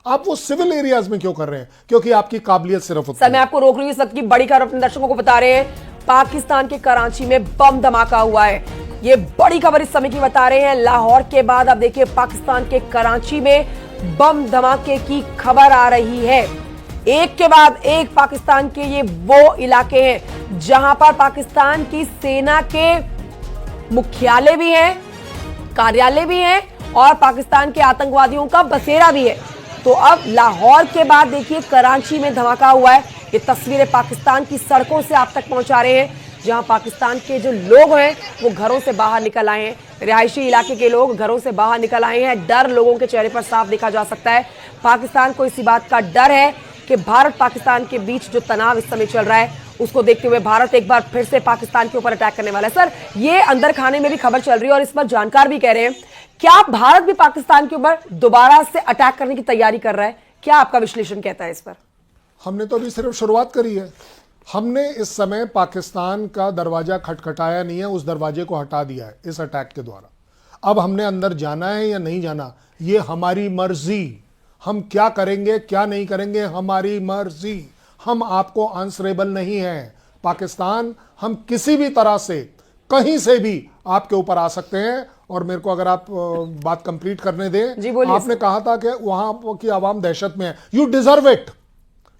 आप वो civil areas में क्यों कर रहे हैं? क्योंकि आपकी काबिलियत सिर्फ सर मैं आपको रोक रही हूं, सबकी बड़ी खबर अपने दर्शकों को बता रहे हैं। पाकिस्तान के कराची में बम धमाका हुआ है, ये बड़ी खबर इस समय की बता रहे हैं। लाहौर के बाद अब देखिए पाकिस्तान के कराची में बम धमाके की खबर आ रही है। एक के बाद एक पाकिस्तान के ये वो इलाके हैं जहां पर पाकिस्तान की सेना के मुख्यालय भी हैं, कार्यालय भी हैं और पाकिस्तान के आतंकवादियों का बसेरा भी है। तो अब लाहौर के बाद देखिए कराची में धमाका हुआ है। ये तस्वीरें पाकिस्तान की सड़कों से आप तक पहुंचा रहे हैं, जहां पाकिस्तान के जो लोग हैं वो घरों से बाहर निकल आए हैं। रिहायशी इलाके के लोग घरों से बाहर निकल आए हैं। डर लोगों के चेहरे पर साफ देखा जा सकता है। पाकिस्तान को इसी बात का डर है कि भारत पाकिस्तान के बीच जो तनाव इस समय चल रहा है उसको देखते हुए भारत एक बार फिर से पाकिस्तान के ऊपर अटैक करने वाला है। सर ये अंदर खाने में भी खबर चल रही है और इस पर जानकार भी कह रहे हैं, क्या भारत भी पाकिस्तान के ऊपर दोबारा से अटैक करने की तैयारी कर रहा है? क्या आपका विश्लेषण कहता है इस पर? हमने तो अभी सिर्फ शुरुआत करी है। हमने इस समय पाकिस्तान का दरवाजा खटखटाया नहीं है, उस दरवाजे को हटा दिया है इस अटैक के द्वारा। अब हमने अंदर जाना है या नहीं जाना ये हमारी मर्जी। हम क्या करेंगे क्या नहीं करेंगे हमारी मर्जी। हम आपको आंसरेबल नहीं है। पाकिस्तान हम किसी भी तरह से कहीं से भी आपके ऊपर आ सकते हैं। और मेरे को अगर आप बात कंप्लीट करने दें, आपने कहा था कि वहां की आवाम दहशत में है। You deserve it,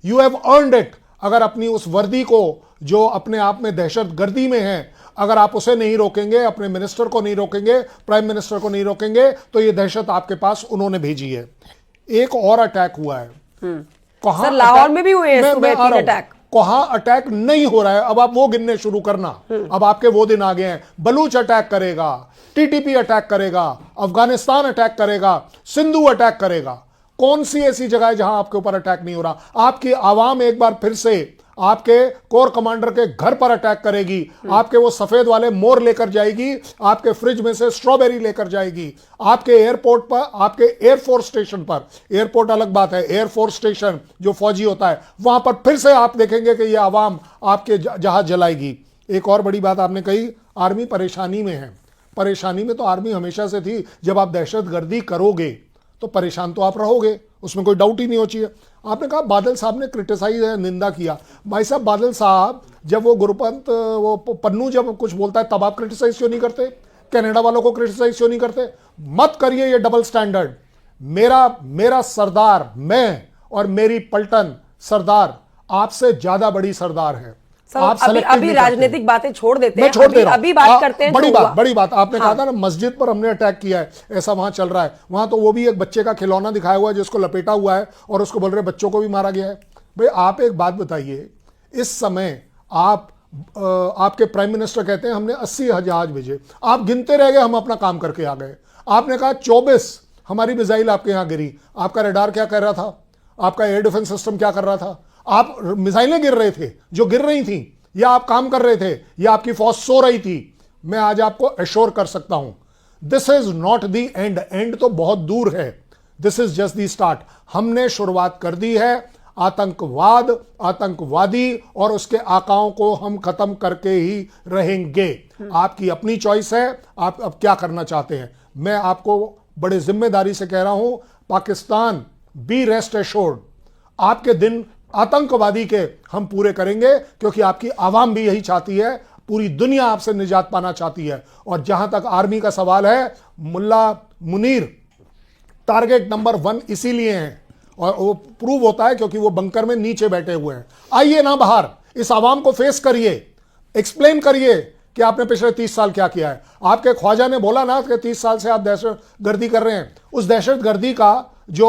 you have earned it. अगर अपनी उस वर्दी को जो अपने आप में दहशत गर्दी में है, अगर आप उसे नहीं रोकेंगे, अपने मिनिस्टर को नहीं रोकेंगे, प्राइम मिनिस्टर को नहीं रोकेंगे, तो ये दहशत आपके पास उन्होंने भेजी है। एक और अटैक हुआ है। कहां? लाहौर में भी हुए हैं अटैक। कहां अटैक नहीं हो रहा है? अब आप वो गिनने शुरू करना। अब आपके वो दिन आ गए हैं। बलूच अटैक करेगा, टीटीपी अटैक करेगा, अफगानिस्तान अटैक करेगा, सिंधु अटैक करेगा। कौन सी ऐसी जगह है जहां आपके ऊपर अटैक नहीं हो रहा? आपकी आवाम एक बार फिर से आपके कोर कमांडर के घर पर अटैक करेगी। आपके वो सफेद वाले मोर लेकर जाएगी, आपके फ्रिज में से स्ट्रॉबेरी लेकर जाएगी, आपके एयरपोर्ट पर, आपके एयरफोर्स स्टेशन पर, एयरपोर्ट अलग बात है, एयरफोर्स स्टेशन जो फौजी होता है वहां पर फिर से आप देखेंगे कि यह आवाम आपके जहाज जलाएगी। एक और बड़ी बात आपने कही, आर्मी परेशानी में है। परेशानी में तो आर्मी हमेशा से थी। जब आप दहशतगर्दी करोगे तो परेशान तो आप रहोगे, उसमें कोई डाउट ही नहीं हो चाहिए। आपने कहा बादल साहब ने क्रिटिसाइज निंदा किया। भाई साहब बादल साहब जब वो गुरुपंत वो पन्नू जब कुछ बोलता है तब आप क्रिटिसाइज क्यों नहीं करते? कनाडा वालों को क्रिटिसाइज क्यों नहीं करते? मत करिए ये डबल स्टैंडर्ड। मेरा सरदार, मैं और मेरी पलटन सरदार आपसे ज्यादा बड़ी सरदार है। आप अभी राजनीतिक बातें छोड़ देते हैं, अभी बात करते हैं। बड़ी बात आपने कहा था ना, मस्जिद पर हमने अटैक किया है, ऐसा वहां चल रहा है। वहां तो वो भी एक बच्चे का खिलौना दिखाया हुआ है जिसको लपेटा हुआ है और उसको बोल रहे बच्चों को भी मारा गया है। भाई आप एक बात बताइए, इस समय आपके प्राइम मिनिस्टर कहते हैं हमने 80 जहाज भेजे, आप गिनते रह गए, हम अपना काम करके आ गए। आपने कहा 24 हमारी मिसाइल आपके यहां गिरी, आपका रडार क्या कर रहा था? आपका एयर डिफेंस सिस्टम क्या कर रहा था? आप मिसाइलें गिर रहे थे जो गिर रही थी, या आप काम कर रहे थे, या आपकी फौज सो रही थी। मैं आज आपको एश्योर कर सकता हूं, this is not the end. And तो बहुत दूर है, this is just the start. हमने शुरुआत कर दी है। आतंकवाद, आतंकवादी और उसके आकाओं को हम खत्म करके ही रहेंगे। आपकी अपनी चॉइस है, आप अब क्या करना चाहते हैं। मैं आपको बड़े जिम्मेदारी से कह रहा हूं, पाकिस्तान बी रेस्ट एश्योर्ड, आपके दिन आतंकवादी के हम पूरे करेंगे, क्योंकि आपकी आवाम भी यही चाहती है। पूरी दुनिया आपसे निजात पाना चाहती है। और जहां तक आर्मी का सवाल है, मुल्ला मुनीर टारगेट नंबर 1 इसीलिए हैं, और वो प्रूव होता है क्योंकि वो बंकर में नीचे बैठे हुए हैं। आइए ना बाहर, इस आवाम को फेस करिए, एक्सप्लेन करिए कि आपने पिछले 30 साल क्या किया है। आपके ख्वाजा ने बोला ना कि 30 साल से आप दहशतगर्दी कर रहे हैं। उस दहशतगर्दी का जो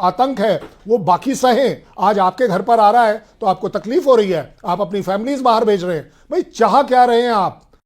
आतंक है वो बाकी सहे, आज आपके घर पर आ रहा है तो आपको तकलीफ हो रही है, आप अपनी फैमिलीज बाहर भेज रहे हैं। भाई चाह क्या रहे हैं आप?